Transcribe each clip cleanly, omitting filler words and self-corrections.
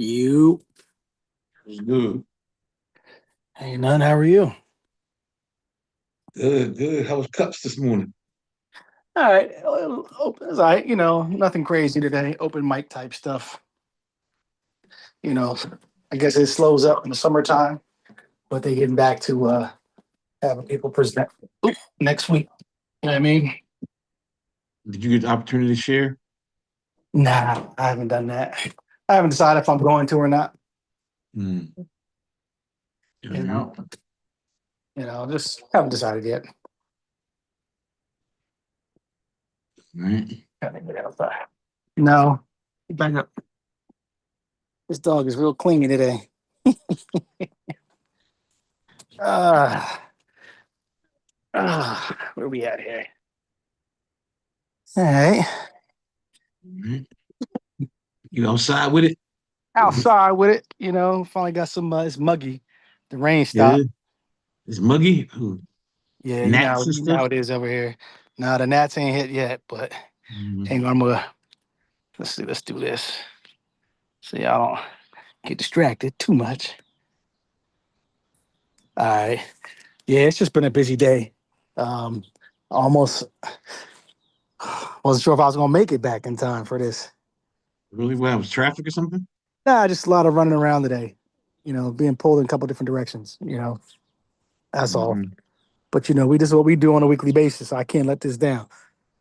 You Good, ain't none. How are you? good. How was cups this morning? All right. It's all right. Nothing crazy today. Open mic type stuff. You know, I guess it slows up in the summertime, but they getting back to having people present next week. You know what I mean? Did you get the opportunity to share? Nah, I haven't done that. I haven't decided if I'm going to or not. Mm. All You right, know, just haven't decided yet. all right. Gotta get outside. No, back up. This dog is real clingy today. Ah, where we at here? All right. All right. You outside with it? Outside with it. Finally got some. It's muggy. The rain Yeah, stopped. it's muggy. Ooh, Yeah, gnats and you know how stuff. it is over here. Nah, the gnats ain't hit yet, but Mm. hang on, let's see, let's do this. So y'all don't get distracted too much. All right. Yeah, it's just been a busy day. Um, almost wasn't sure if I was gonna make it back in time for this. Really? Well, was traffic or something? Nah, just a lot of running around today. Being pulled in a couple different directions. That's all. Mm-hmm. But we this is what we do on a weekly basis. So I can't let this down.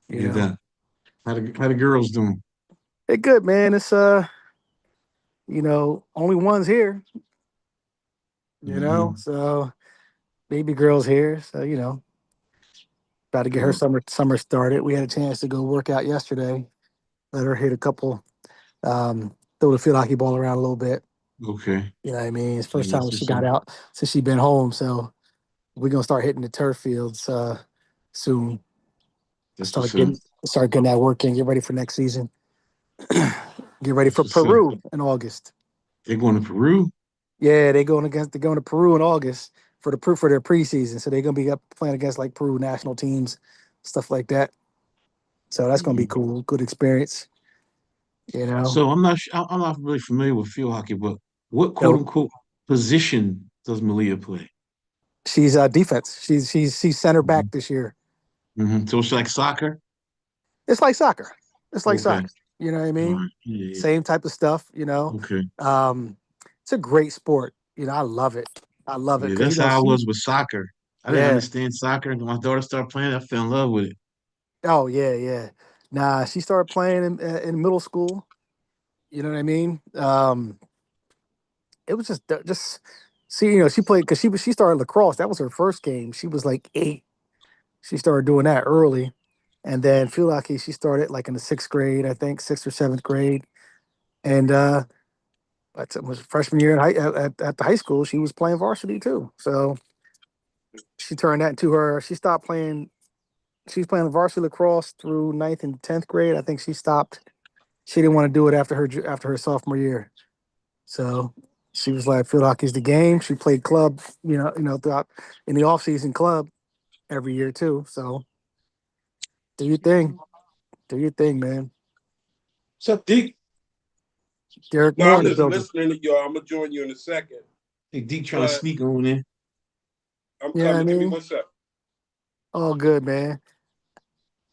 You Yeah, know, that. How the girls doing? Hey, good man. It's only one's here. Mm-hmm. So baby girl's here. So about to get her Oh, summer started. We had a chance to go work out yesterday. Let her hit a couple, throw the field hockey ball around a little bit. okay. You know what I mean? It's the first Yeah, time that's she what's got up. out since she been home. So we're gonna start hitting the turf fields soon. That's Start what's up. getting start getting that work in. Get ready for next season. Get ready That's for what's up. Peru in August. They're going to Peru. Yeah, they're going to Peru in August for their preseason. So they're gonna be up playing against like Peru national teams, stuff like that. So that's gonna be Mhm. cool. Good experience. You know. So I'm not really familiar with field hockey, but what quote So unquote position does Malia play? she's defense. She's center back Hmm. this year. So it's like soccer. It's like soccer. It's like Okay. soccer. You know what I All mean? right. Yeah. Same type of stuff. Okay. Um, it's a great sport. I love it. I love it Yeah, because that's how I was with soccer. I didn't yeah. understand soccer. When my daughter started playing, I fell in love with it. Oh yeah, yeah. Nah, she started playing in middle school. You know what I mean? It was just see, she played because she started lacrosse. That was her first game. She was like 8. She started doing that early, and then field hockey she started like in the 6th grade, I think 6th or 7th grade, and but it was freshman year at the high school. She was playing varsity too. So she turned that into her. She stopped playing. She was playing varsity lacrosse through 9th and 10th grade. I think she stopped. She didn't want to do it after her sophomore year. So she was like, field hockey's the game. She played club, throughout in the off season club every year too. So do your thing. Do your thing, man. What's up, Deke? Derek No, Moore I'm in the just building. listening to y'all. I'm gonna join you in a second, Hey, Deke trying to but sneak on in. I'm You know what I coming. Give me mean? 1 second. All good, man.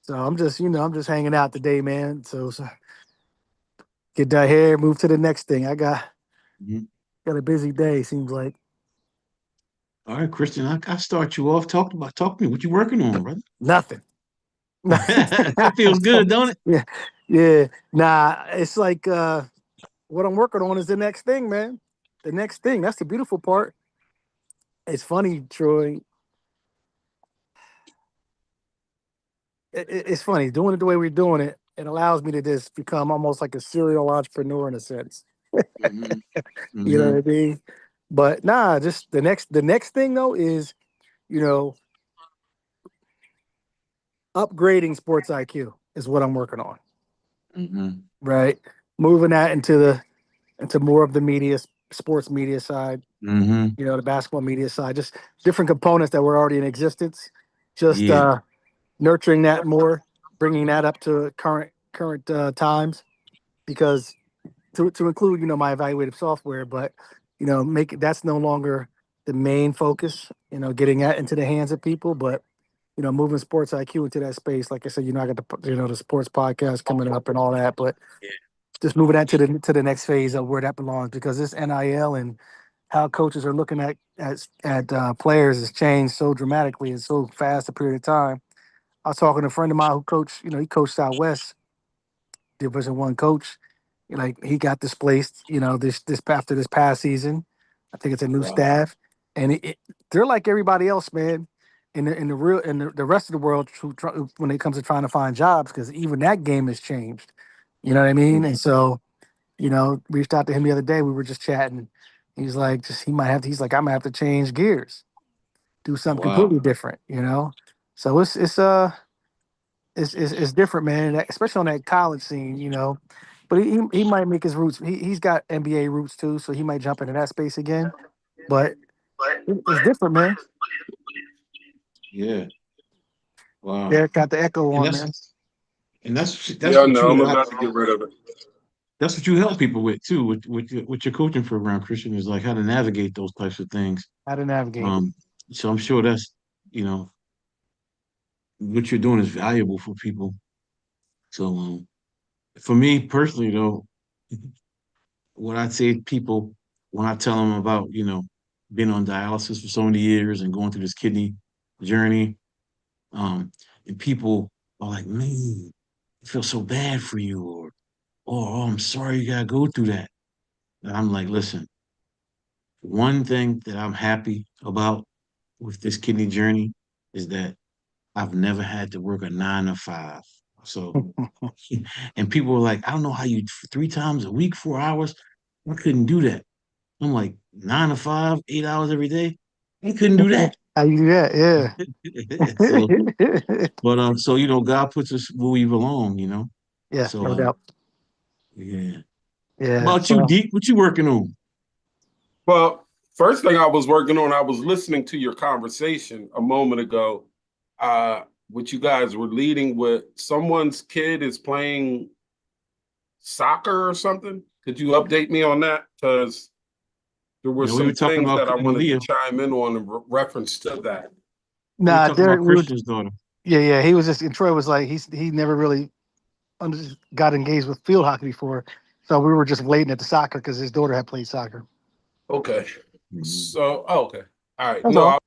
So I'm just hanging out today, man. So get that here, move to the next thing. I Mhm. got a busy day, seems like. All right, Christian, I start you off. Talk to me. What you working on, brother? Nothing. That feels good, don't it? Yeah. Yeah. Nah, it's like what I'm working on is the next thing, man. The next thing. That's the beautiful part. It's funny, Troy. It's funny doing it the way we're doing it. It allows me to just become almost like a serial entrepreneur in a sense. Hmm. You know Hmm. what I mean? But nah, just the next thing though is you know upgrading sports IQ is what I'm working on. Hmm. Right, moving that into more of the media, sports media side. Hmm. The basketball media side, just different components that were already in existence. Just Yeah. nurturing that more, bringing that up to current times because to include, my evaluative software, but make it that's no longer the main focus. Getting that into the hands of people, but moving sports IQ into that space. Like I said, I got the sports podcast coming up and all that, but just moving that to the next phase of where that belongs, because this NIL and how coaches are looking at players has changed so dramatically in so fast a period of time. I was talking to a friend of mine who coached, he coached out west, Division 1 coach. Like he got displaced, this after this past season. I think it's a new Wow. staff, and they're like everybody else, man. In the rest of the world, when it comes to trying to find jobs, because even that game has changed. You know what I mean? And so, reached out to him the other day. We were just chatting. He's like, he's like, I'm gonna have to change gears, do something Wow. completely different. So it's different, man. Especially on that college scene, But he might make his roots. He's got NBA roots too, so he might jump into that space again. But it's different, man. Yeah. Wow. Derek got the echo And on, man. that's Yeah, what no, I'm you about to get rid of it. that's what you help people with too, with your coaching program, Christian, is like how to navigate those types of things. How to navigate. So I'm sure that's, what you're doing is valuable for people. So for me personally though, what I'd say to people when I tell them about, being on dialysis for so many years and going through this kidney journey, and people are like, man, I feel so bad for you, or oh, I'm sorry you gotta go through that. And I'm like, listen, one thing that I'm happy about with this kidney journey is that I've never had to work a 9 to 5. So, and people were like, I don't know how you 3 times a week, 4 hours. I couldn't do that. I'm like, 9 to 5, 8 hours every day. I couldn't do that. How you do that? So, Yeah. but so God puts us where we belong, Yeah, So no doubt. yeah. How Yeah. about you, So Deep? What you working on? Well, first thing I was working on, I was listening to your conversation a moment ago. What you guys were leading with, someone's kid is playing soccer or something. Could you update me on that? Because there were Yeah, we were some talking things about that I wanted to Leah. chime in on in reference to that. We were nah, talking Derek, about Christian's daughter. yeah. He was just and Troy was like he never really got engaged with field hockey before, so we were just waiting at the soccer because his daughter had played soccer. Okay. Mhm. So, okay. All right. That's all.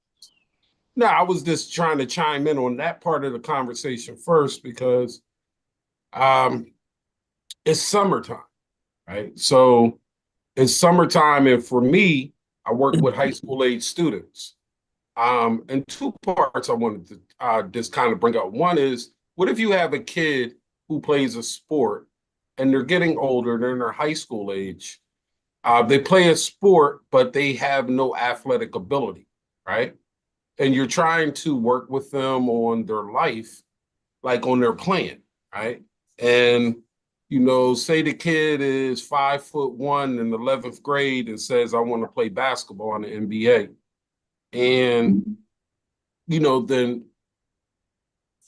No, I was just trying to chime in on that part of the conversation first because um it's summertime, right? So it's summertime, and for me, I work with high school age students. And two parts I wanted to just kind of bring up. One is, what if you have a kid who plays a sport and they're getting older, they're in their high school age. They play a sport, but they have no athletic ability, right? And you're trying to work with them on their life, like on their plan, right? And say the kid is 5'1" in 11th grade and says, I want to play basketball in the NBA. And, then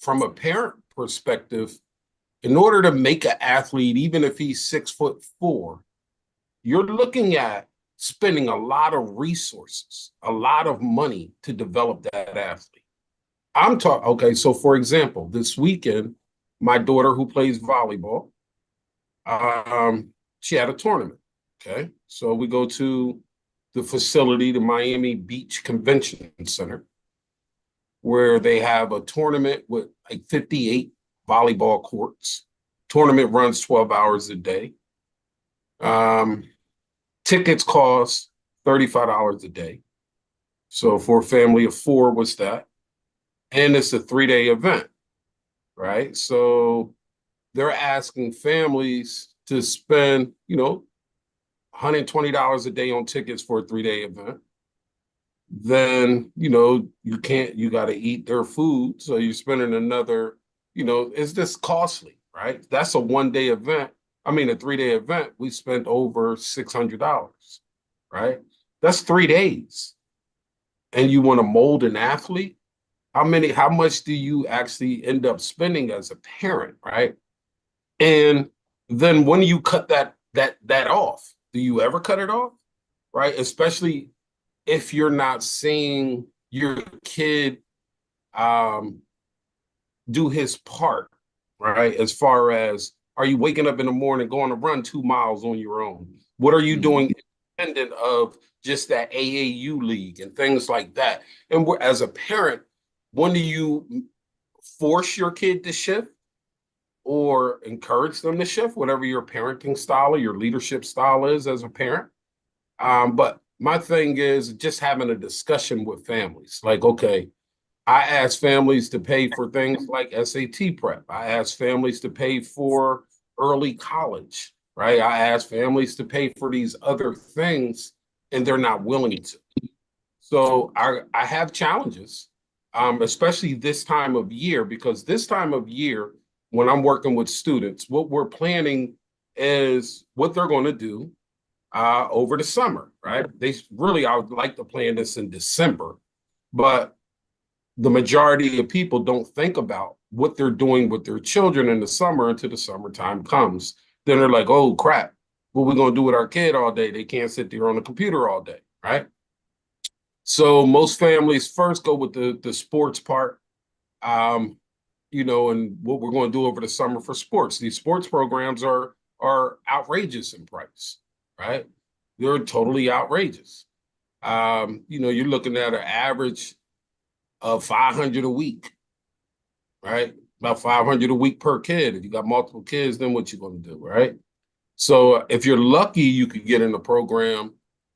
from a parent perspective, in order to make an athlete, even if he's 6'4", you're looking at spending a lot of resources, a lot of money to develop that athlete. I'm talking, okay, so for example, this weekend, my daughter who plays volleyball, she had a tournament. Okay. So we go to the facility, the Miami Beach Convention Center, where they have a tournament with like 58 volleyball courts. Tournament runs 12 hours a day. Tickets cost $35 a day. So for a family of 4, what's that? And it's a 3-day event, right? So they're asking families to spend, $120 a day on tickets for a 3-day event. Then, you got to eat their food. So you're spending another, it's just costly, right? That's a 1-day event. I mean, a 3-day event, we spent over $600, right? That's 3 days. And you want to mold an athlete? How much do you actually end up spending as a parent, right? And then when you cut that that off? Do you ever cut it off? Right? Especially if you're not seeing your kid um, do his part, right? As far as, are you waking up in the morning going to run 2 miles on your own? What are you doing independent of just that AAU league and things like that? And as a parent, when do you force your kid to shift or encourage them to shift, whatever your parenting style or your leadership style is as a parent? But my thing is just having a discussion with families. Like, okay, I ask families to pay for things like SAT prep. I ask families to pay for early college, right? I ask families to pay for these other things, and they're not willing to. So I have challenges, especially this time of year, because this time of year, when I'm working with students, what we're planning is what they're going to do over the summer, right? I would like to plan this in December, but the majority of people don't think about what they're doing with their children in the summer until the summertime comes. Then they're like, oh crap, what are we going to do with our kid all day? They can't sit there on the computer all day, right? So most families first go with the sports part, um, and what we're going to do over the summer for sports. These sports programs are outrageous in price, right? They're totally outrageous. You're looking at an average of 500 a week, right? About 500 a week per kid. If you got multiple kids, then what you going to do, right? So if you're lucky, you could get in a program,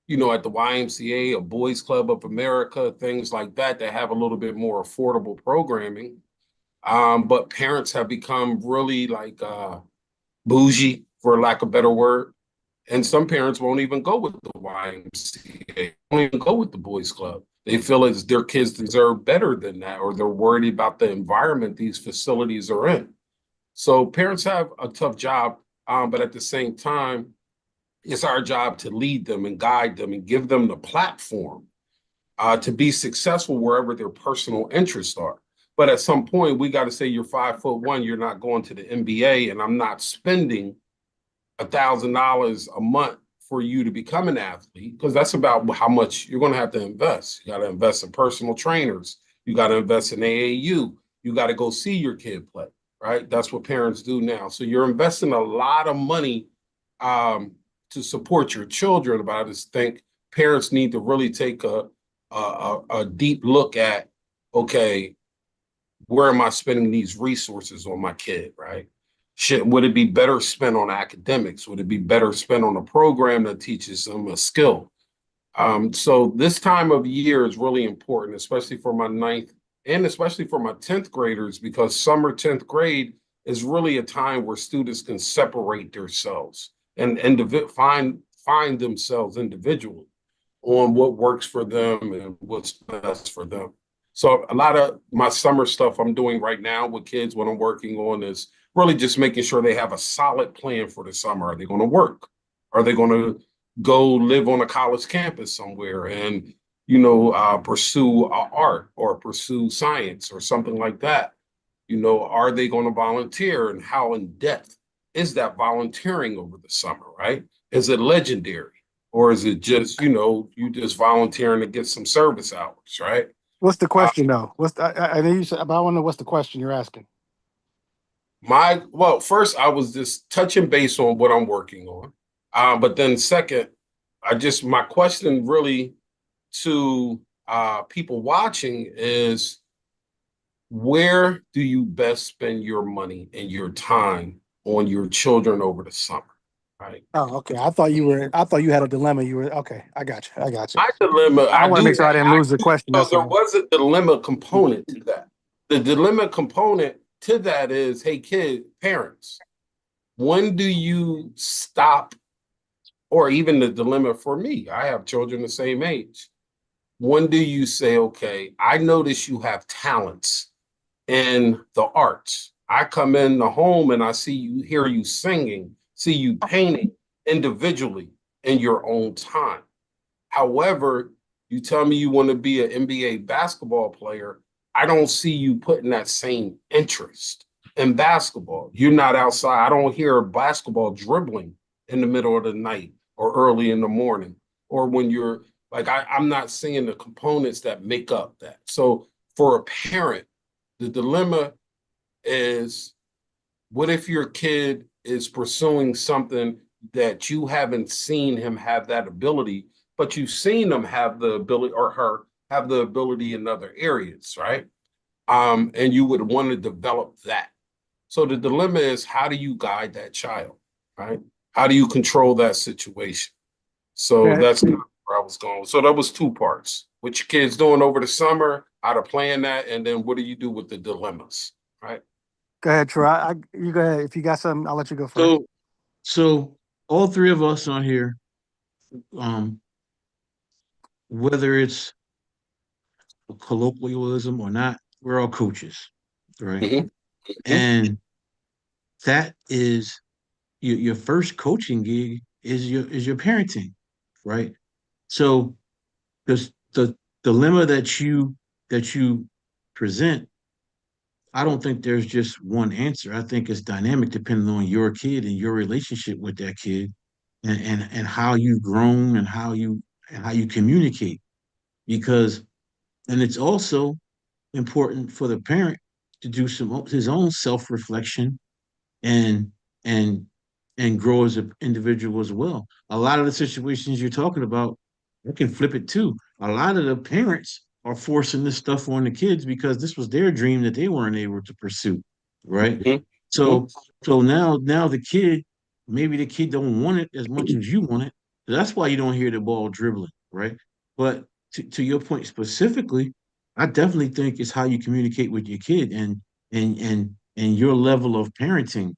at the YMCA, a Boys Club of America, things like that have a little bit more affordable programming. But parents have become really like bougie, for lack of a better word. And some parents won't even go with the YMCA, won't even go with the Boys Club. They feel as their kids deserve better than that, or they're worried about the environment these facilities are in. So parents have a tough job, but at the same time, it's our job to lead them and guide them and give them the platform to be successful wherever their personal interests are. But at some point, we got to say, you're 5'1", you're not going to the NBA, and I'm not spending $1,000 a month for you to become an athlete, because that's about how much you're going to have to invest. You got to invest in personal trainers. You got to invest in AAU. You got to go see your kid play, right? That's what parents do now. So you're investing a lot of money to support your children. But I just think parents need to really take a deep look at, okay, where am I spending these resources on my kid, right? Would it be better spent on academics? Would it be better spent on a program that teaches them a skill? So this time of year is really important, especially for my ninth and especially for my 10th graders, because summer 10th grade is really a time where students can separate themselves and find themselves individually on what works for them and what's best for them. So a lot of my summer stuff I'm doing right now with kids, what I'm working on is really just making sure they have a solid plan for the summer. Are they going to work? Are they going to go live on a college campus somewhere and, pursue art or pursue science or something like that? Are they going to volunteer, and how in depth is that volunteering over the summer, right? Is it legendary, or is it just, you just volunteering to get some service hours, right? What's the question though? I know you said, but I want to know what's the question you're asking. First, I was just touching base on what I'm working on. But then second, my question really to people watching is, where do you best spend your money and your time on your children over the summer? Right. Oh, okay. I thought you had a dilemma. You were okay. I got you. My dilemma. I want to make sure I didn't lose the question. So there was a dilemma component to that. The dilemma component to that is, hey, parents, when do you stop? Or even the dilemma for me, I have children the same age. When do you say, okay, I notice you have talents in the arts. I come in the home and I hear you singing, see you painting individually in your own time. However, you tell me you want to be an NBA basketball player, I don't see you putting that same interest in basketball. You're not outside. I don't hear basketball dribbling in the middle of the night or early in the morning, or when you're like, I'm not seeing the components that make up that. So for a parent, the dilemma is, what if your kid is pursuing something that you haven't seen him have that ability, but you've seen them have the ability, or her have the ability in other areas, right? And you would want to develop that. So the dilemma is, how do you guide that child, right? How do you control that situation? So Yeah. that's kind of where I was going. So that was two parts. What your kids doing over the summer, how to plan that, and then what do you do with the dilemmas, right? Go ahead, Troy. You go ahead. If you got something, I'll let you go first. So all three of us on here, um, whether it's colloquialism or not, we're all coaches, right? Mhm. And that is your first coaching gig is your parenting, right? So the dilemma that you present, I don't think there's just one answer. I think it's dynamic depending on your kid and your relationship with that kid, and how you've grown and how you communicate. Because and it's also important for the parent to do his own self-reflection and and and grow as an individual as well. A lot of the situations you're talking about, I can flip it too. A lot of the parents are forcing this stuff on the kids because this was their dream that they weren't able to pursue, right? Mhm. So so now the kid, maybe the kid don't want it as much as you want it. That's why you don't hear the ball dribbling, right? But to your point specifically, I definitely think it's how you communicate with your kid and your level of parenting,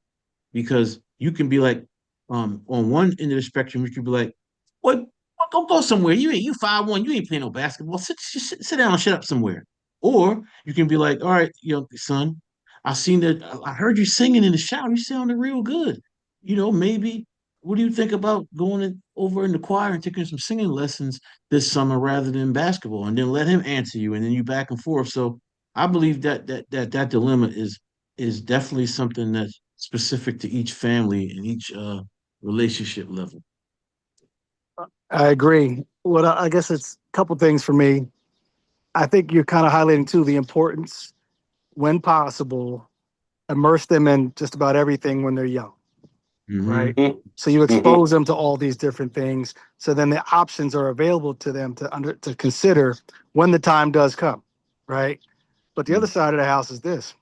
because you can be like, on one end of the spectrum, you could be like, what, go somewhere. You 5'1", you ain't playing no basketball. Sit down and shut up somewhere. Or you can be like, all right, son, I heard you singing in the shower. You sounded real good. Maybe what do you think about going over in the choir and taking some singing lessons this summer rather than basketball? And then let him answer you, and then you back and forth. So I believe that dilemma is definitely something that's specific to each family and each relationship level. I agree. What I guess it's a couple things for me. I think you're kind of highlighting too the importance, when possible, immerse them in just about everything when they're young, right? Hmm. Mhm. So you Mhm. expose them to all these different things, so then the options are available to them to consider when the time does come, right? But the other side of the house is this.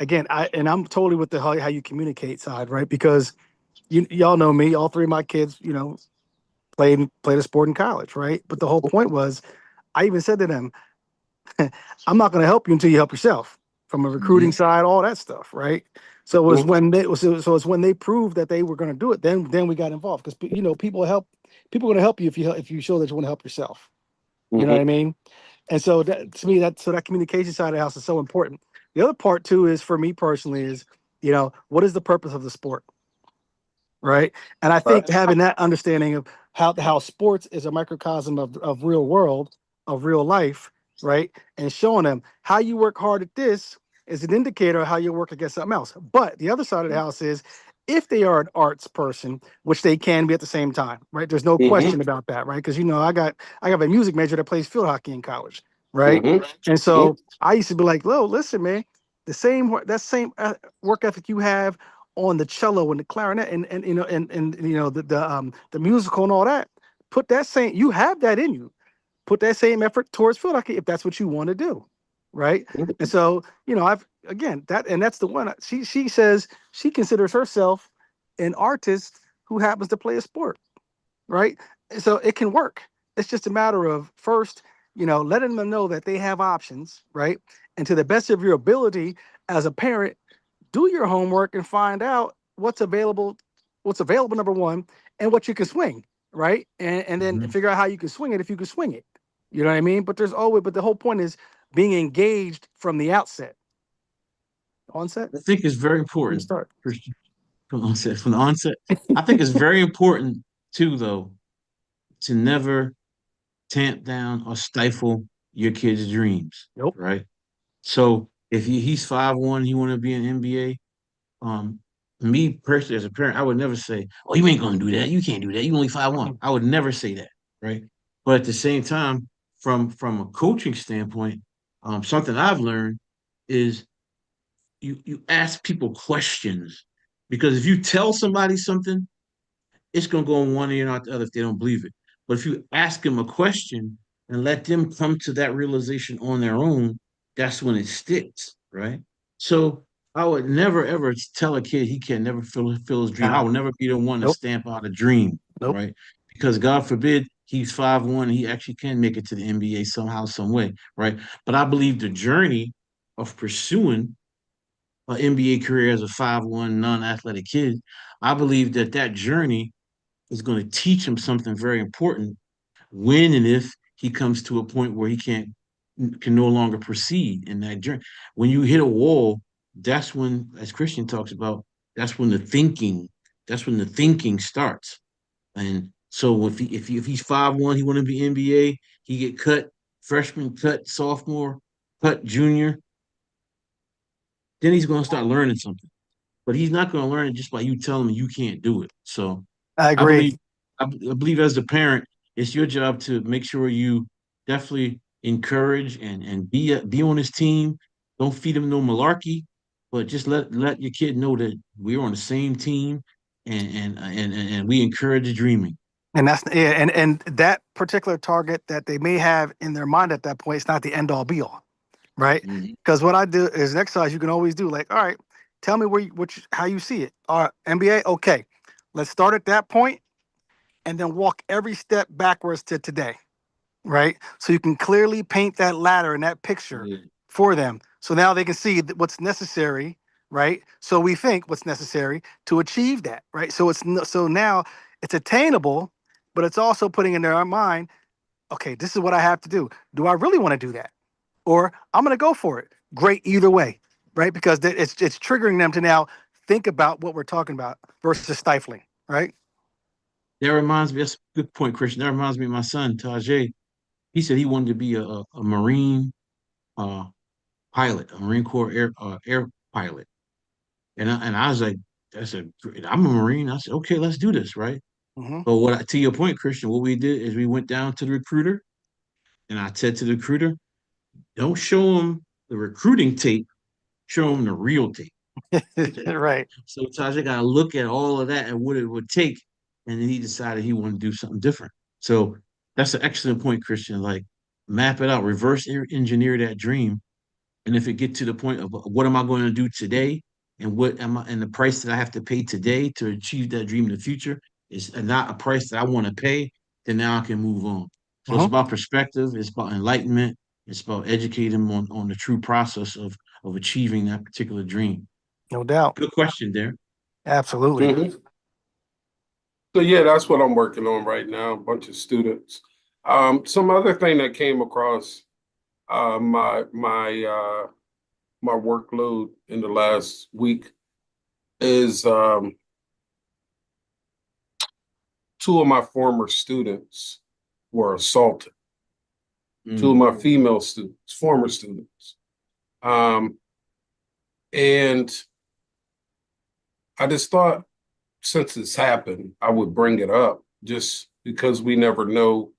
Again, I'm totally with the how you communicate side, right? Because y'all know me, all three of my kids, played a sport in college, right? But the whole point was, I even said to them, I'm not going to help you until you help yourself, from a recruiting Hmm. side, all that stuff, right? So it was Mhm. when it's when they proved that they were going to do it, then we got involved, because people are going to help you if you show that you want to help yourself. You know what I Mhm. mean? And so that, to me, that communication side of the house is so important. The other part too is, for me personally, is, what is the purpose of the sport, right? And I think Right. having that understanding of how sports is a microcosm of real world, of real life, right? And showing them how you work hard at this is an indicator of how you work against something else. But the other side of the house is, if they are an arts person, which they can be at the same time, right? There's no Mhm. question about that, right? Because I got a music major that plays field hockey in college, right? Mhm. And Mhm. so I used to be like, "Lo, listen, man, that same work ethic you have on the cello and the clarinet and the musical and all that, put that same you have that in you. Put that same effort towards field hockey if that's what you want to do, right?" And Mhm. so, I've again that's the one. She says she considers herself an artist who happens to play a sport, right? And so it can work. It's just a matter of, first, letting them know that they have options, right? And to the best of your ability as a parent, do your homework and find out what's available, number one, and what you can swing, right? And then Hmm. figure out how you can swing it, if you can swing it. You know what I mean? But the whole point is being engaged from the outset. Onset? I think it's very From the important, start. Christian, from the onset. I think it's very important too, though, to never tamp down or stifle your kid's dreams, Nope. right? So if he's 5'1", he want to be an NBA, um, me personally as a parent, I would never say, "Oh, you ain't gonna do that. You can't do that. You only 5'1". I would never say that, right? But at the same time, from a coaching standpoint, something I've learned is you ask people questions because if you tell somebody something, it's gonna go on one ear and not the other if they don't believe it. But if you ask them a question and let them come to that realization on their own, that's when it sticks, right? So I would never ever tell a kid he can never fulfill his dream. I Nah, would never be the one to nope, stamp out a dream, nope. right? Because God forbid he's 5'1", he actually can make it to the NBA somehow, some way, right? But I believe the journey of pursuing an NBA career as a 5'1" non-athletic kid, I believe that that journey is going to teach him something very important when and if he comes to a point where he can no longer proceed in that journey. When you hit a wall, that's when, as Christian talks about, that's when the thinking, that's when the thinking starts. And so if he's 5'1", he want to be NBA, he get cut, freshman cut, sophomore cut, junior, then he's going to start learning something. But he's not going to learn it just by you telling him you can't do it. So I I agree. believe I believe as the parent, it's your job to make sure you definitely encourage and be on his team. Don't feed him no malarkey, but just let your kid know that we're on the same team and we encourage dreaming. And that's yeah, and that particular target that they may have in their mind at that point is not the end all be all, right? Mhm. Because what I do is an exercise you can always do. Like, all right, tell me how you see it. All right, NBA, okay. Let's start at that point and then walk every step backwards to today, right? So you can clearly paint that ladder and that picture Yeah. for them. So now they can see what's necessary, right? So we think what's necessary to achieve that, right? So so now it's attainable, but it's also putting in their mind, okay, this is what I have to do. Do I really want to do that? Or I'm going to go for it. Great either way, right? Because it's triggering them to now think about what we're talking about versus stifling, right? That reminds me, that's a good point, Christian. That reminds me of my son, Tajay. He said he wanted to be a Marine uh, pilot, a Marine Corps air pilot. And I was like, I said, I'm a Marine. I said, okay, let's do this, right? Mm-hmm. But to your point, Christian, what we did is we went down to the recruiter, and I said to the recruiter, don't show him the recruiting tape, show him the real tape. Right. So Tajay got to look at all of that and what it would take, and then he decided he wanted to do something different. So that's an excellent point, Christian. Like map it out, reverse engineer that dream, and if it get to the point of what am I going to do today, and what am I, and the price that I have to pay today to achieve that dream in the future is not a price that I want to pay, then now I can move on. So it's Mm-hmm. about perspective, it's about enlightenment, it's about educating them on the true process of achieving that particular dream. No doubt. Good question there. Absolutely. Mhm. So yeah, that's what I'm working on right now. A bunch of students. Some other thing that came across my workload in the last week is two of my former students were assaulted. Two of Mm. my female students, former students, um, and I just thought since it's happened, I would bring it up just because we never know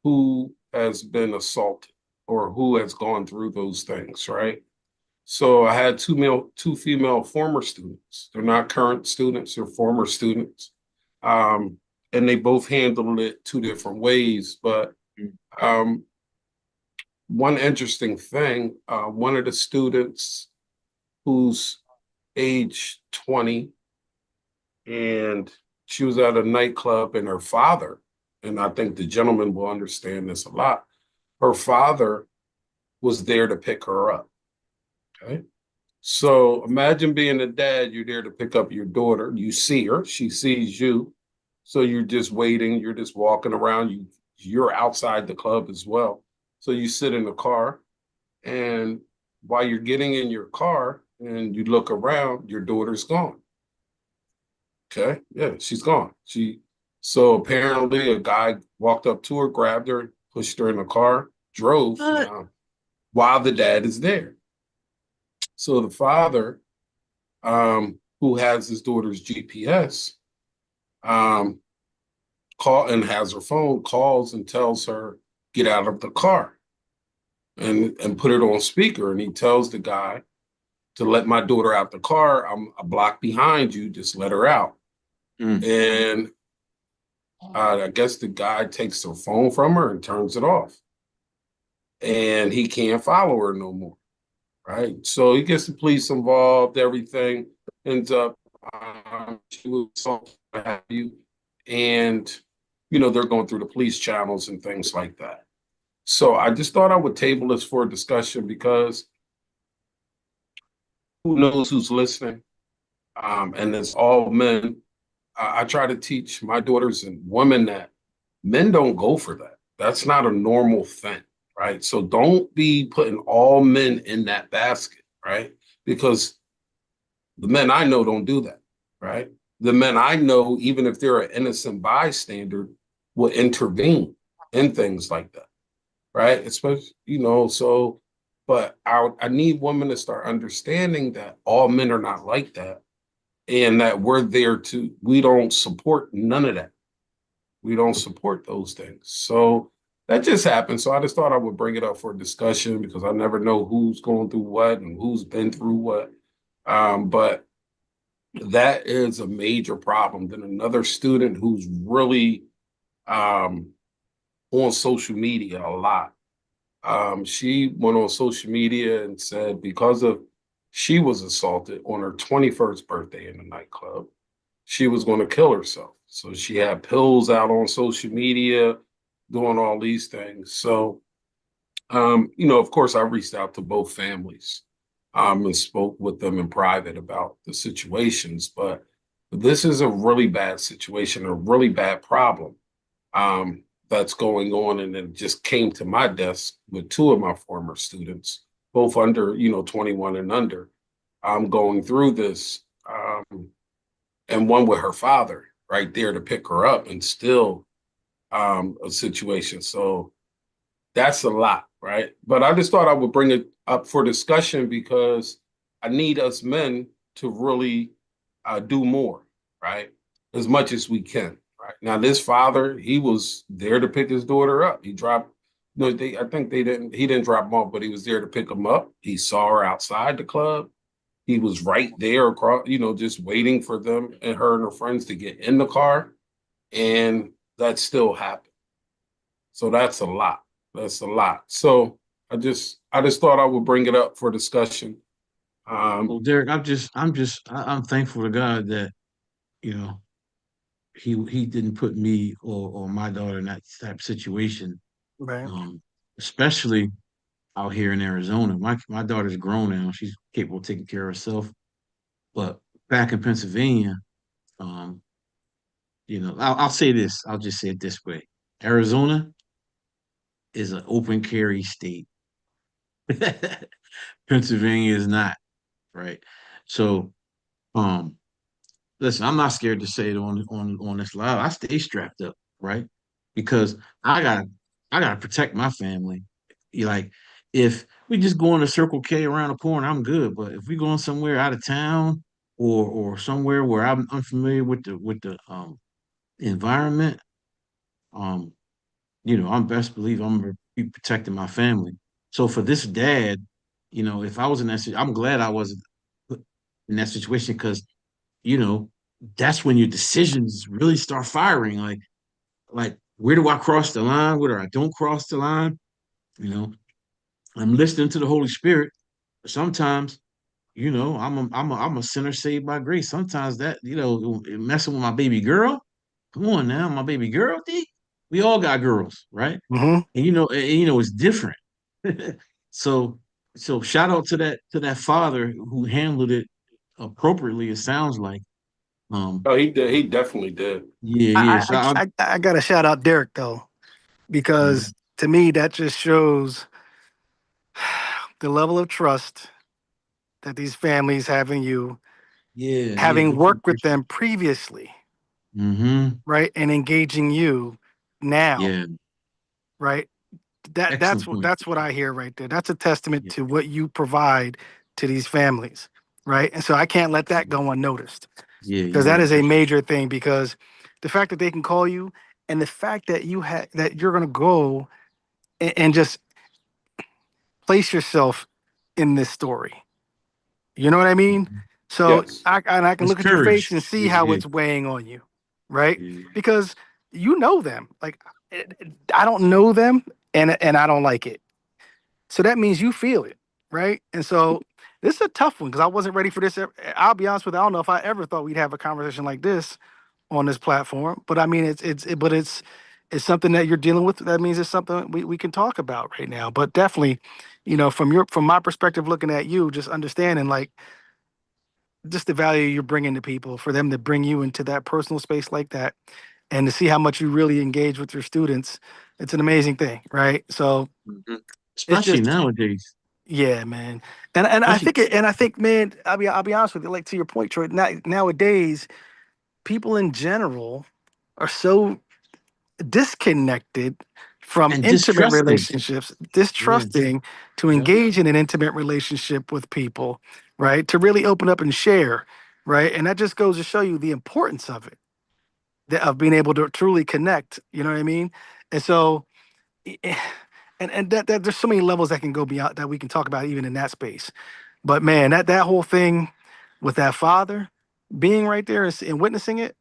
who has been assaulted or who has gone through those things, right? So I had two female former students. They're not current students, they're former students. Um, and they both handled it two different ways. But um, one interesting thing, one of the students who's age 20, and she was at a nightclub, and her father, and I think the gentleman will understand this a lot, her father was there to pick her up. Okay. So imagine being a dad, you're there to pick up your daughter. You see her, she sees you. So you're just waiting, you're just walking around, you're outside the club as well. So you sit in the car, and while you're getting in your car and you look around, your daughter's gone. Okay. Yeah, she's gone. So apparently a guy walked up to her, grabbed her, pushed her in the car, drove What? now while the dad is there. So the father, um, who has his daughter's GPS, call and has her phone, calls and tells her, get out of the car and put it on speaker. And he tells the guy to let my daughter out the car. I'm a block behind you, just let her out. And I guess the guy takes her phone from her and turns it off. And he can't follow her no more. Right. So he gets the police involved, everything ends up, she was assaulted, what have you. And, they're going through the police channels and things like that. So I just thought I would table this for a discussion because who knows who's listening? And it's all men. I try to teach my daughters and women that men don't go for that. That's not a normal thing, right? So don't be putting all men in that basket, right? Because the men I know don't do that, right? The men I know, even if they're an innocent bystander, will intervene in things like that, right? Especially, so, but I need women to start understanding that all men are not like that and that we don't support none of that. We don't support those things. So that just happened. So I just thought I would bring it up for discussion because I never know who's going through what and who's been through what. But that is a major problem. Then another student who's really on social media a lot. She went on social media and said she was assaulted on her 21st birthday in a nightclub, she was going to kill herself. So she had pills out on social media, doing all these things. So, of course, I reached out to both families and spoke with them in private about the situations. But this is a really bad situation, a really bad problem that's going on. And it just came to my desk with two of my former students, both under, 21 and under. I'm going through this. And one with her father right there to pick her up, and still a situation. So that's a lot, right? But I just thought I would bring it up for discussion because I need us men to really do more, right? As much as we can, right? Now, this father, he was there to pick his daughter up. He dropped, I think he didn't drop him off, but he was there to pick him up. He saw her outside the club. He was right there across, just waiting for them and her friends to get in the car. And that still happened. So that's a lot. That's a lot. So I just thought I would bring it up for discussion. Well, Derek, I'm thankful to God that, he didn't put me or my daughter in that type of situation. Right. Especially out here in Arizona. My daughter's grown now. She's capable of taking care of herself. But back in Pennsylvania, I'll say this. I'll just say it this way. Arizona is an open carry state. Pennsylvania is not, right? So, listen, I'm not scared to say it on this live. I stay strapped up, right? Because I gotta protect my family. Like, if we just going to Circle K around the corner, I'm good. But if we going somewhere out of town or somewhere where I'm unfamiliar with the environment, um, I'm best believe I'm gonna be protecting my family. So for this dad, if I was in I'm glad I wasn't put in that situation because, you know, that's when your decisions really start firing. Like where do I cross the line? Where do I don't cross the line? You know, I'm listening to the Holy Spirit. Sometimes, I'm a sinner saved by grace. Sometimes that, messing with my baby girl. Come on now, my baby girl, D. We all got girls, right? Mm-hmm. And it's different. so so shout out to that father who handled it appropriately, it sounds like. Oh, he did. He definitely did. Yeah, yeah. I, So I got to shout out Derek though, Mhm. because to me that just shows the level of trust that these families have in you, Yeah, yeah, having we can worked with appreciate. them previously, Mm-hmm. right, and engaging you now, Yeah, right. That's excellent point. that's what I hear right there. That's a testament Yeah, to what you provide to these families, right? And so I can't let that go unnoticed Yeah, because you're that right. is a major thing. Because the fact that they can call you and the fact that that you're gonna go and just place yourself in this story. You know what I mean? So Yes. I can That's look at your face courage. and see Yeah, how yeah, it's weighing on you, right? yeah. Because you know them. Like I don't know them, and I don't like it. So that means you feel it, right? And so this is a tough one because I wasn't ready for this. I'll be honest with you. I don't know if I ever thought we'd have a conversation like this on this platform. But I mean, it's something that you're dealing with. That means it's something we can talk about right now. But definitely, from my perspective, looking at you, just understanding like just the value you're bringing to people for them to bring you into that personal space like that and to see how much you really engage with your students. It's an amazing thing, right? So Mhm. it's Especially just nowadays. yeah, man. And Especially I think, man, I'll be honest with you, like to your point, Troy, nowadays, people in general are so disconnected from and intimate distrusting. relationships, Yeah, distrusting to yeah. engage in an intimate relationship with people, right? To really open up and share, right? And that just goes to show you the importance of it, of being able to truly connect. You know what I mean? And so, and that there's so many levels that can go beyond that we can talk about even in that space. But man, that whole thing with that father being right there and witnessing it,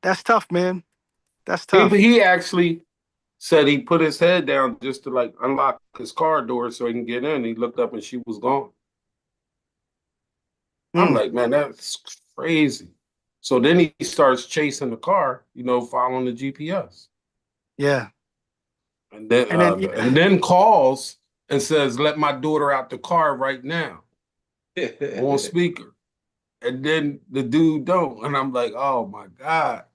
that's tough, man. That's tough. He actually said he put his head down just to like unlock his car door so he can get in. He looked up and she was gone. I'm Mm, like, man, that's crazy. So then he starts chasing the car, following the GPS, yeah. and then And then calls and says, "Let my daughter out the car right now on speaker." And then the dude don't, and I'm like, "Oh my god,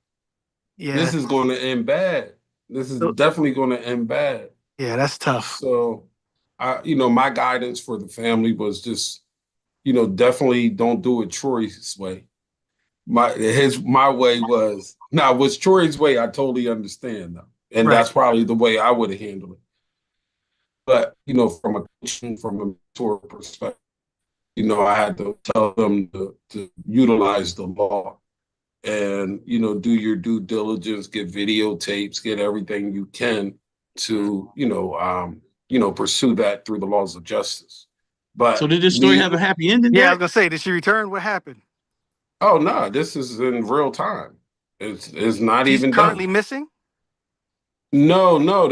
yeah. this is going to end bad. This is So, definitely going to end bad." yeah, that's tough. So, my guidance for the family was just, definitely don't do it Troy's way. My way was now was Troy's way. I totally understand though, and Right. that's probably the way I would have handled it. But from a coaching, from a mentor perspective, I had to tell them to utilize the law and do your due diligence, get videotapes, get everything you can to pursue that through the laws of justice. So But did this story me, have a happy ending, Yeah, I was Derek? gonna say, did she return? What happened? oh no, this is in real time. It's not She's even currently done. missing. No,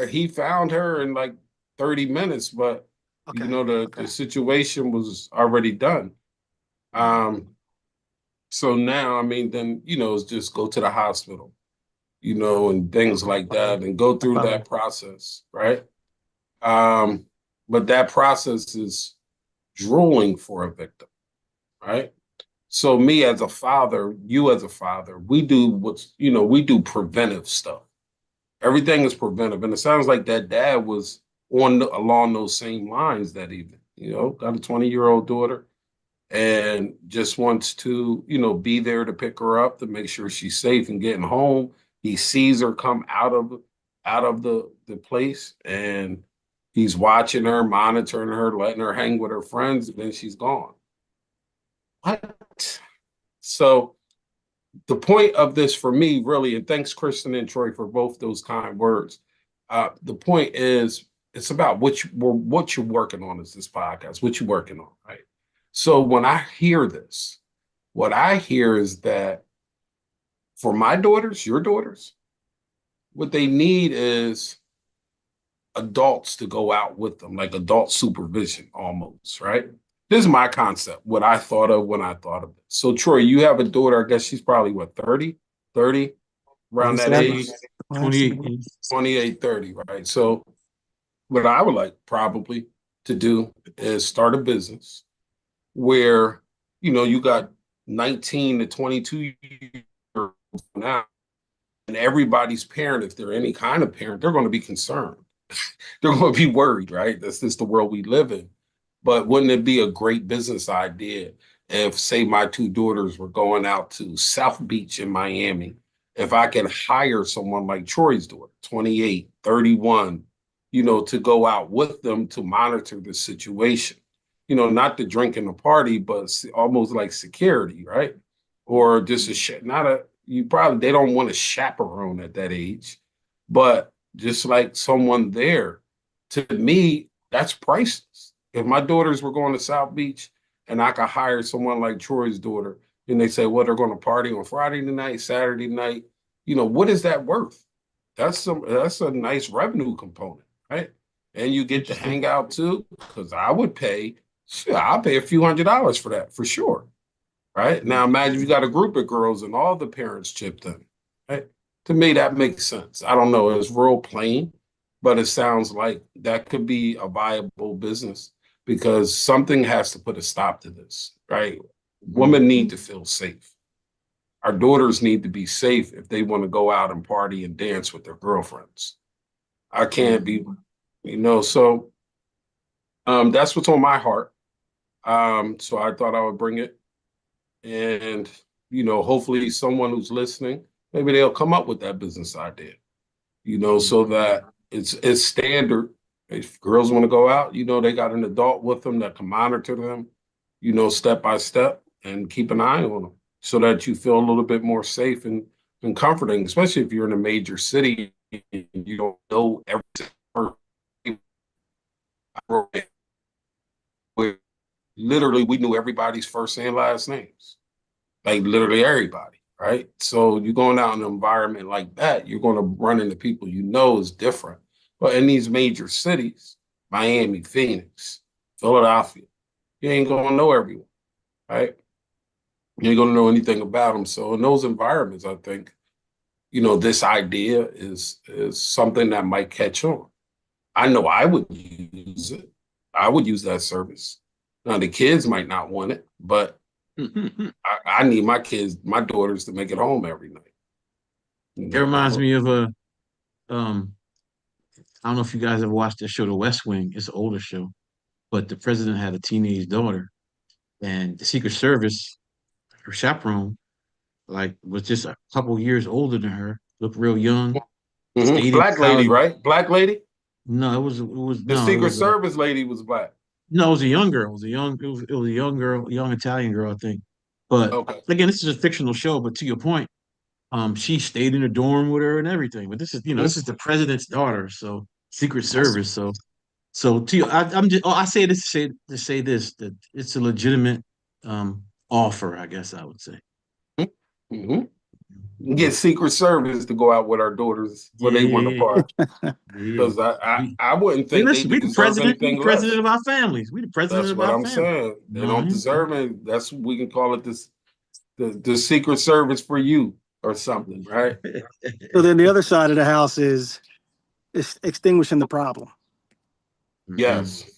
he found her in like 30 minutes, but Okay. the Okay. situation was already done. Um, so now, I mean, then, it's just go to the hospital, and things like that and go I through follow. that process, right? Um, but that process is drooling for a victim, right? So me as a father, you as a father, we do preventive stuff. Everything is preventive. And it sounds like that dad was along those same lines that evening, got a 20-year-old daughter and just wants to, be there to pick her up to make sure she's safe and getting home. He sees her come out of the place and he's watching her, monitoring her, letting her hang with her friends, and then she's gone. What? So the point of this for me, really, and thanks, Kristen and Troy, for both those kind words. The point is, it's about what you're working on. Is this podcast? What you're working on, right? So when I hear this, what I hear is that for my daughters, your daughters, what they need is adults to go out with them, like adult supervision almost, right? This is my concept, what I thought of when I thought of it. So, Troy, you have a daughter, I guess she's probably what, 30, 30, around that 27. age, 28, 28. 28, 30, right? So, what I would like probably to do is start a business where, you got 19 to 22 years now, and everybody's parent, if they're any kind of parent, they're going to be concerned. They're going to be worried, right? That's just the world we live in. But wouldn't it be a great business idea if, say, my two daughters were going out to South Beach in Miami, if I can hire someone like Troy's daughter, 28, 31, to go out with them to monitor the situation? not the drink and the party, but almost like security, right? Or just not a, they don't want a chaperone at that age, but just like someone there. To me, that's priceless. If my daughters were going to South Beach and I could hire someone like Troy's daughter, and they say, well, they're going to party on Friday night, Saturday night, what is that worth? That's a nice revenue component, right? And you get to hang out too, because I'll pay a few $100s for that for sure. Right? Now imagine you got a group of girls and all the parents chipped in. Right? To me, that makes sense. I don't know, it's real plain, but it sounds like that could be a viable business because something has to put a stop to this, right? Women need to feel safe. Our daughters need to be safe if they want to go out and party and dance with their girlfriends. I can't be, so that's what's on my heart. So I thought I would bring it. And, hopefully someone who's listening, maybe they'll come up with that business idea, so that it's standard. If girls want to go out, they got an adult with them that can monitor them, step by step and keep an eye on them so that you feel a little bit more safe and comforting, especially if you're in a major city and you don't know everything. Literally, we knew everybody's first and last names, like literally everybody, right? So you're going out in an environment like that, you're going to run into people is different. But in these major cities, Miami, Phoenix, Philadelphia, you ain't going to know everyone, right? You ain't going to know anything about them. So in those environments, I think, this idea is something that might catch on. I know I would use it. I would use that service. Now the kids might not want it, but I need my daughters to make it home every night. It reminds me of I don't know if you guys ever watched that show, The West Wing. It's an older show, but the president had a teenage daughter, and the Secret Service, her chaperone, was just a couple years older than her, looked real young. Black lady, right? Black lady? No, it was the Secret Service lady was black. No, it was a young girl. It was a young girl, young Italian girl, I think. But again, this is a fictional show. But to your point, she stayed in the dorm with her and everything. But this is, this is the president's daughter, so Secret Service. So to you, I say this to say this, that it's a legitimate offer, I guess I would say. Mm-hmm. Get Secret Service to go out with our daughters when they want to party. Because I wouldn't think they deserve anything less. President of our families. We the president of our families. That's what I'm saying. They don't deserve it. That's what we can call it, the Secret Service for you or something, right? So then the other side of the house is extinguishing the problem. Yes.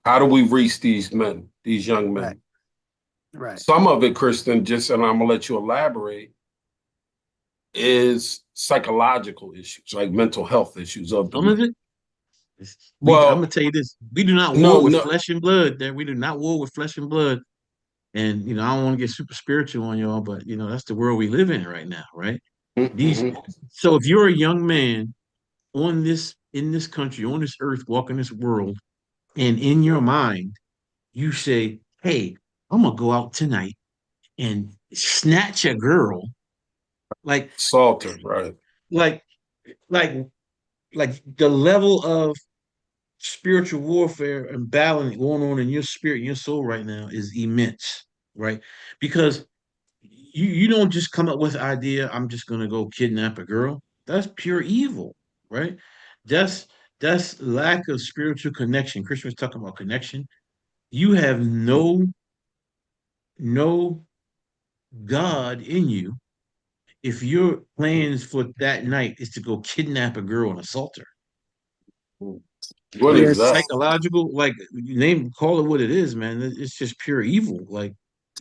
How do we reach these young men? Right. Some of it, Kristen, and I'm gonna let you elaborate, is psychological issues, like mental health issues of some of it. Well, I'm gonna tell you this: we do not war with flesh and blood. That we do not war with flesh and blood. And I don't want to get super spiritual on y'all, but that's the world we live in right now, right? So if you're a young man in this country, on this earth, walking this world, and in your mind, you say, "Hey, I'm gonna go out tonight and snatch a girl." Like Salter, right? Like the level of spiritual warfare and battling going on in your spirit and your soul right now is immense, right? Because you don't just come up with the idea, I'm just gonna go kidnap a girl. That's pure evil, right? That's lack of spiritual connection. Christian was talking about connection. You have no God in you if your plans for that night is to go kidnap a girl and assault her. What is that? Psychological, call it what it is, man. It's just pure evil.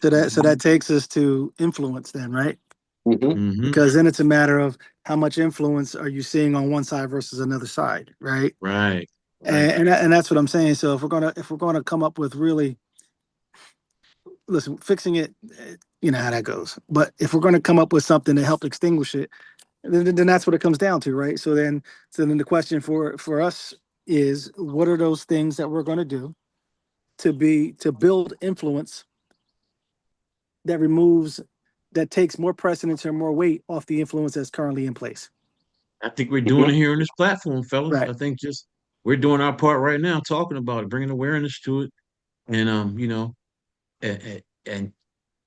So that takes us to influence then, right? Mm-hmm. Because then it's a matter of how much influence are you seeing on one side versus another side, right? Right. And that's what I'm saying. So if we're gonna come up with really, listen, fixing it, you know how that goes. But if we're gonna come up with something to help extinguish it, then that's what it comes down to, right? So then the question for us is, what are those things that we're gonna do to build influence that takes more precedence or more weight off the influence that's currently in place. I think we're doing it here on this platform, fellas. Right. I think just we're doing our part right now, talking about it, bringing awareness to it, and and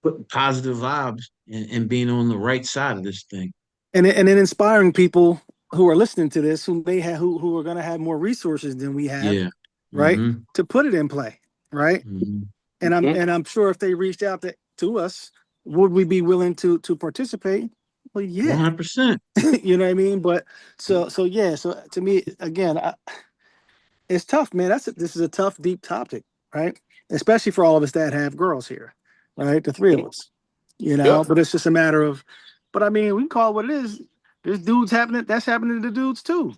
putting positive vibes and being on the right side of this thing. And then inspiring people who are listening to this who are going to have more resources than we have, Yeah. right? Mm-hmm. To put it in play, right? Mm-hmm. And I'm sure if they reached out to us, would we be willing to participate? Well, yeah, 100%. you know what I mean. But so yeah. So to me, again, it's tough, man. This is a tough, deep topic, right? Especially for all of us that have girls here, right? The three of us, Yep. But it's just a matter of. But I mean, we can call it what it is. There's dudes happening. That's happening to dudes too.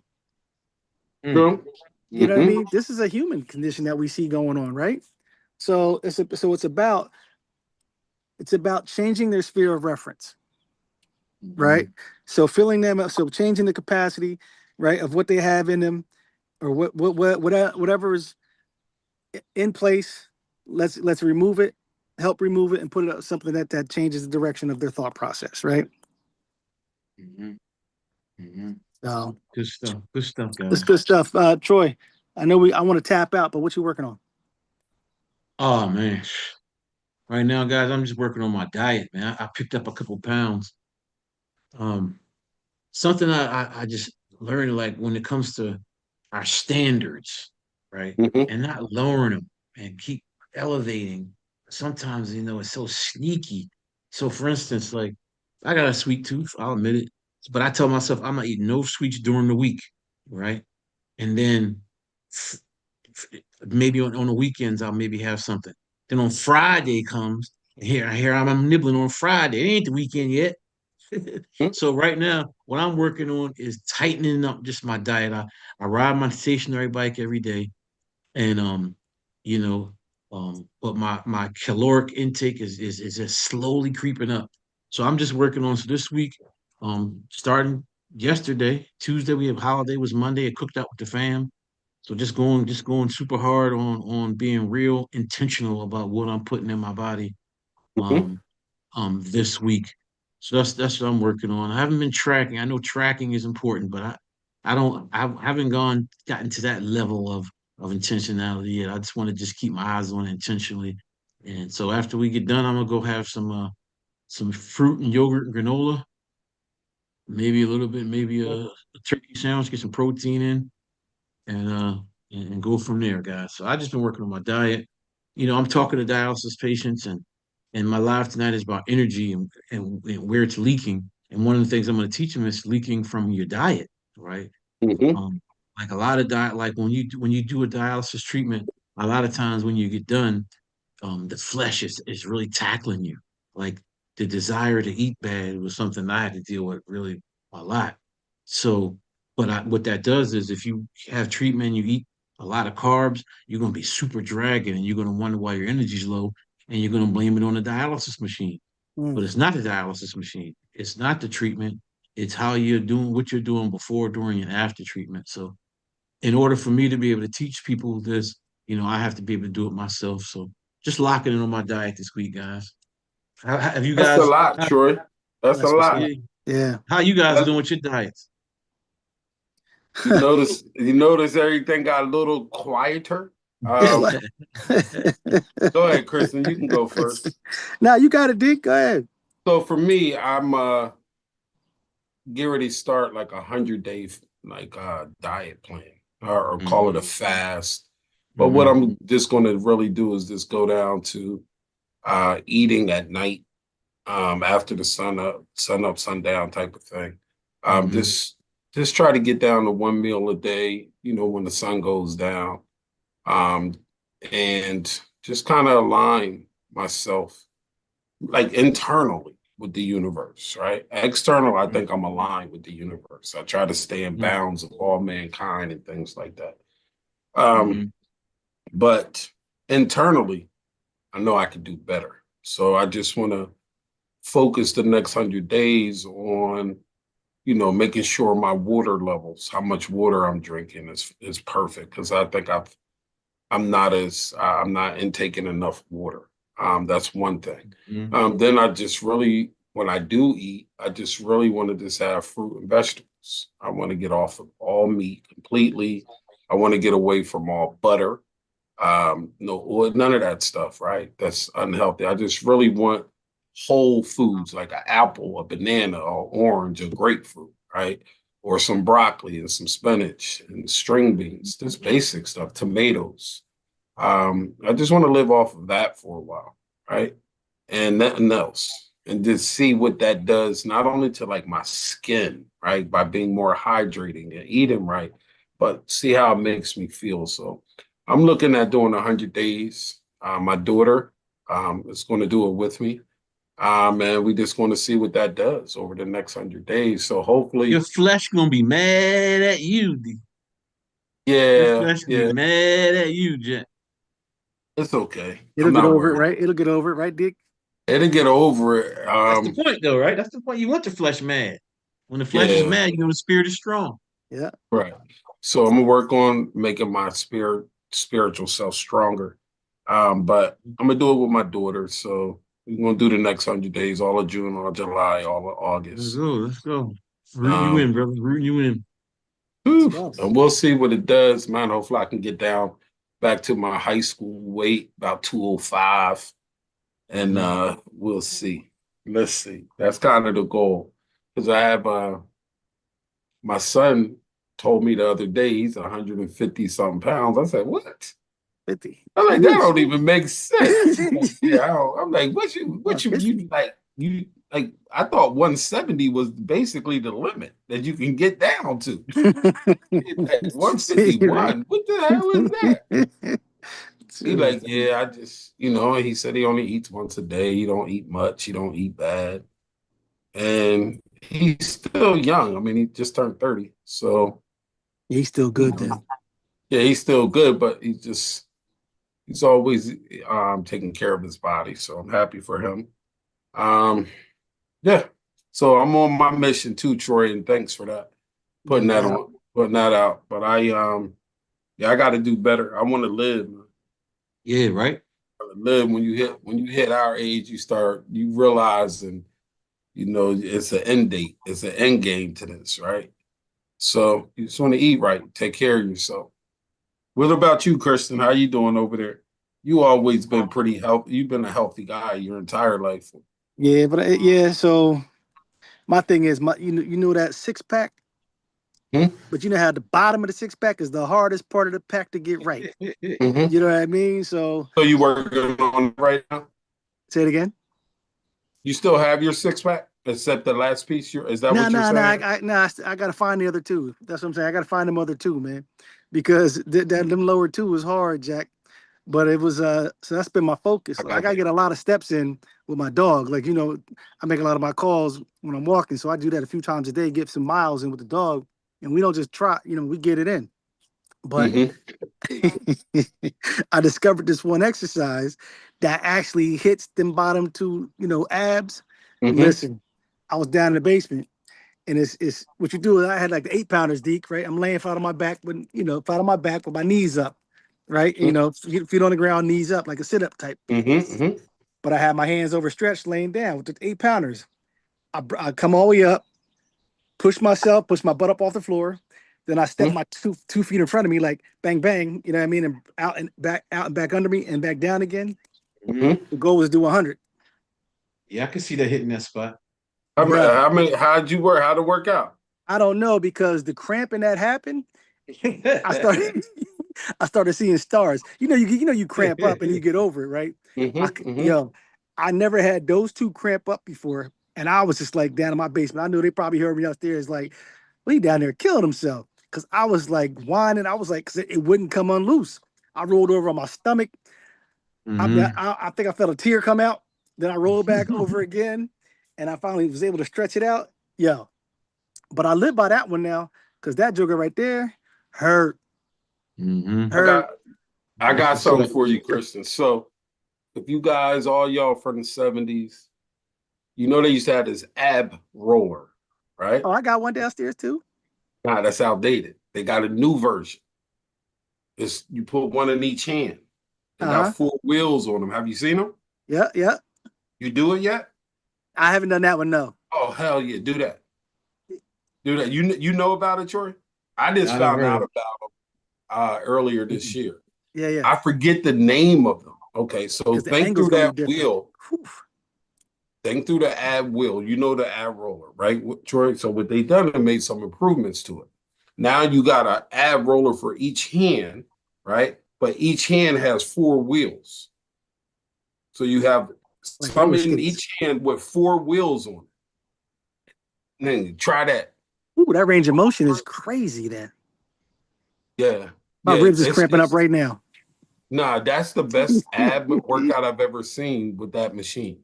True. You know what I mean? This is a human condition that we see going on, right? So it's about changing their sphere of reference, right? So filling them up, so changing the capacity, right, of what they have in them, or whatever is in place. Let's remove it, help remove it, and put it up something that changes the direction of their thought process, right? Mm-hmm. Mm-hmm. So Good stuff. Good stuff, it's guys. good stuff. Troy, I want to tap out, but what you working on? Oh man. Right now, guys, I'm just working on my diet, man. I picked up a couple pounds. Um, Something I just learned, like when it comes to our standards, right? Mm-hmm. And not lowering them and keep elevating. Sometimes, it's so sneaky. So for instance, like I got a sweet tooth, I'll admit it. But I tell myself I'm not eating no sweets during the week, right? And then f- maybe on the weekends I'll maybe have something. Then on Friday comes, and here I'm nibbling on Friday. It ain't the weekend yet. So right now, what I'm working on is tightening up just my diet. I ride my stationary bike every day, and you know, but my caloric intake is just slowly creeping up. So I'm just working on. So this week, starting yesterday, Tuesday we have holiday was Monday. I cooked out with the fam. So just going super hard on being real intentional about what I'm putting in my body. Mm-hmm. Um, this week. So that's what I'm working on. I haven't been tracking. I know tracking is important, but I haven't gotten to that level of intentionality yet. I just want to just keep my eyes on it intentionally. And so after we get done, I'm gonna go have some fruit and yogurt and granola, maybe a little bit, maybe a turkey sandwich, get some protein in, and go from there, guys. So I just been working on my diet. I'm talking to dialysis patients, and my live tonight is about energy and where it's leaking. And one of the things I'm going to teach them is leaking from your diet, right? Mm-hmm. Like a lot of diet, like when you do a dialysis treatment, a lot of times when you get done, the flesh is really tackling you. Like the desire to eat bad was something I had to deal with really a lot. So, but what that does is if you have treatment and you eat a lot of carbs, you're going to be super dragging and you're going to wonder why your energy's low and you're going to blame it on the dialysis machine. But Mm. it's not the dialysis machine. It's not the treatment. It's how you're doing what you're doing before, during, and after treatment. So, in order for me to be able to teach people this, I have to be able to do it myself. So, just locking in on my diet this week, guys. Have you That's a guys? lot, Troy. That's a That's what's lot. up. Yeah, Yeah. how you guys That's, doing with your diets? you notice everything got a little quieter. It's like Go ahead, Kristen. You can go first. now you got it, Dick. Go ahead. So for me, I'm get ready to start like 100-day like diet plan or call it a Mm-hmm. fast. But what Mm-hmm. I'm just going to really do is just go down to eating at night after the sun up, sundown type of thing. Um, Mm-hmm. just just try to get down to one meal a day, when the sun goes down. Um, and just kind of align myself like internally with the universe, right? External, I think I'm aligned with the universe. I try to stay in Mm-hmm. bounds of all mankind and things like that. Mm-hmm. But internally, I know I could do better. So I just want to focus the next 100 days on, making sure my water levels, how much water I'm drinking is perfect. Because I think I'm not intaking enough water. That's one thing. Mhm. Then I just really, when I do eat, I just really want to just have fruit and vegetables. I want to get off of all meat completely. I want to get away from all butter. No oil, none of that stuff, right? That's unhealthy. I just really want whole foods like an apple, a banana, or orange, or grapefruit, right? Or some broccoli and some spinach and string beans, just basic stuff, tomatoes. I just want to live off of that for a while, right? And nothing else. And just see what that does, not only to like my skin, right? By being more hydrating and eating right, but see how it makes me feel. So I'm looking at doing 100 days. My daughter is going to do it with me. And we just going to see what that does over the next 100 days. So Your hopefully, flesh gonna be mad at you, D. Your yeah, flesh gonna be yeah, mad at you, Jack. it's okay. It'll I'm get not over it, worried. right? It'll get over it, right, Dick? It'll get over it. That's the point, though, right? That's the point. You want your flesh mad. When the flesh is Yeah, mad, you know the spirit is strong. Yeah. right. So I'm gonna work on making my spiritual self stronger. But I'm gonna do it with my daughter. So we're gonna do the next 100 days, all of June, all of July, all of Let's August. go. Let's go. Rooting you Um, in, brother. Rooting you in. Let's whew, go. and we'll see what it does, man. Hopefully I can get down back to my high school weight, about 205. And Mhm. we'll see. Let's see. That's kind of the goal. Because I have my son told me the other day he's 150 something pounds. I said, what? 50. I'm like, that Jeez. don't even make sense. He's like, yeah, I'm like, what you 50. like you like I thought 170 was basically the limit that you can get down to. He's like See, right? 151. What the hell is that? He Dude. like, yeah, I just, he said he only eats once a day. He don't eat much. He don't eat bad. And he's still young. I mean, he just turned 30. So, He's still you good know, then. yeah, he's still good, but he's always taking care of his body. So I'm happy for him. Um, yeah. So I'm on my mission too, Troy, and thanks for that. No doubt. Putting that out. But yeah, I gotta do better. I want to live, man. Yeah, right? Live when you hit our age, you realize and it's an end date, it's an end game to this, right? So you just want to eat right, take care of yourself. What about you, Kristen? How you doing over there? You always been pretty healthy. You've been a healthy guy your entire life. Yeah, but yeah, so my thing is you know that six pack, Hmm? but you know how the bottom of the six pack is the hardest part of the pack to get right. Hmm. You know what I mean? So So you working on it right now? say it again. You still have your six pack, except the last piece. Is that No, what you're no, no. saying? I gotta find the other two. That's what I'm saying. I gotta find them other two, man, because them lower two was hard, Jack. But it was so that's been my focus. I So I got gotta get a lot of steps in with my dog. Like I make a lot of my calls when I'm walking, so I do that a few times a day, get some miles in with the dog, and we don't just trot. We get it in. But you. I discovered this one exercise that actually hits them bottom two, abs. Hmm. Hmm. Listen, I was down in the basement, and it's what you do. I had like the 8 pounders, Deke, right? I'm laying flat on my back, flat on my back with my knees up, right? And, feet on the ground, knees up, like a sit up type. Hmm. But I had my hands overstretched, laying down with the 8 pounders. I come all the way up, push push my butt up off the floor. Then I step Hmm. my two feet in front of me, like bang bang, you know what I mean, and out and back under me, and back down again. Hmm. The goal was to do 100, Yeah, I can see that hitting that spot. bro. How'd you work? How'd it work out? I don't know because the cramping that happened, I started I started seeing stars. You cramp up and you get over it, right? Hmm. Hmm. Yo, I never had those two cramp up before, and I was just like down in my basement. I knew they probably heard me upstairs, like, well, he down there killing himself, because I was like whining. I was like, because it wouldn't come unloose. I rolled over on my stomach. Hmm. I think I felt a tear come out. Then I rolled back over again, and I finally was able to stretch it out. Yo, but I live by that one now, because that joker right there hurt, Hmm. I hurt. got I That's got what's up. something for you, Kristen. So if you guys, all y'all from the 70s, they used to have this ab roller, right? Oh, I got one downstairs too. Nah, that's outdated. They got a new version. It's you put one in each hand. They Uh-huh. got 4 wheels on them. Have you seen them? Yeah, yeah. You do it yet? I haven't done that one, no. Oh hell yeah, do that. Do that. You know about it, Troy? I just I done found heard out of about them earlier it. this year. Yeah, yeah. I forget the name of them. Okay, so Because the think angle's through gonna that be different. wheel. Whew. Think through the ab wheel. You know the ab roller, right, Troy? So what they done, they made some improvements to it. Now you got an ab roller for each hand, right? But each hand has 4 wheels. So you have Like some roller in skates. each hand with 4 wheels on it. Then try that. Ooh, that range of motion is crazy then. Yeah. My Yeah. ribs is cramping up right now. Nah, that's the best ab workout I've ever seen with that machine.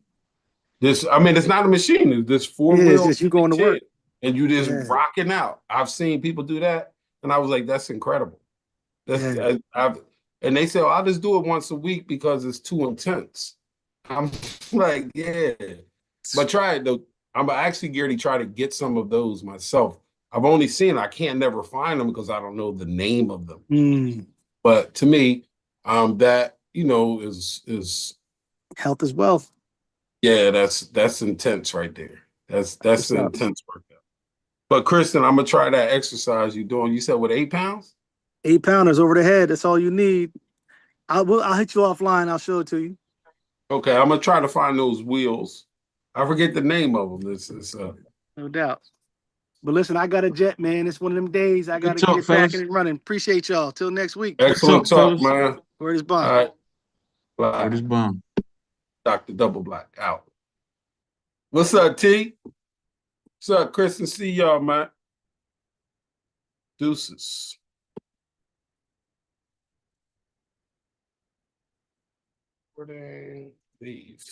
I mean, it's not a machine. It's this 4 Yeah, it's wheel just you going to work. and you just Yeah. rocking out. I've seen people do that, and I was like, that's incredible. That's Yeah. and they say, oh, I'll just do it once a week because it's too intense. I'm like, yeah, but try it though. I'm actually geared to try to get some of those myself. I've only seen. I can't never find them because I don't know the name of them. Mm. But to me, that is Health is wealth. yeah, that's intense right there. That's What's an up? intense workout. But Kristen, I'm gonna try that exercise you're doing. You said with 8 pounds? 8 pounders over the head. That's all you need. I'll hit you offline. I'll show it to you. Okay, I'm gonna try to find those wheels. I forget the name of them. No doubt. But listen, I got a jet, man. It's one of them days. I got Good to get talk, it packing fellas. and running. Appreciate y'all. Till next week. Good excellent talk, talk, fellas. man. Word is All bond. right, Word bye. is bomb. Dr. Double Black out. What's up, T? What's up, Kristen? See y'all, man. Deuces. Where they leave?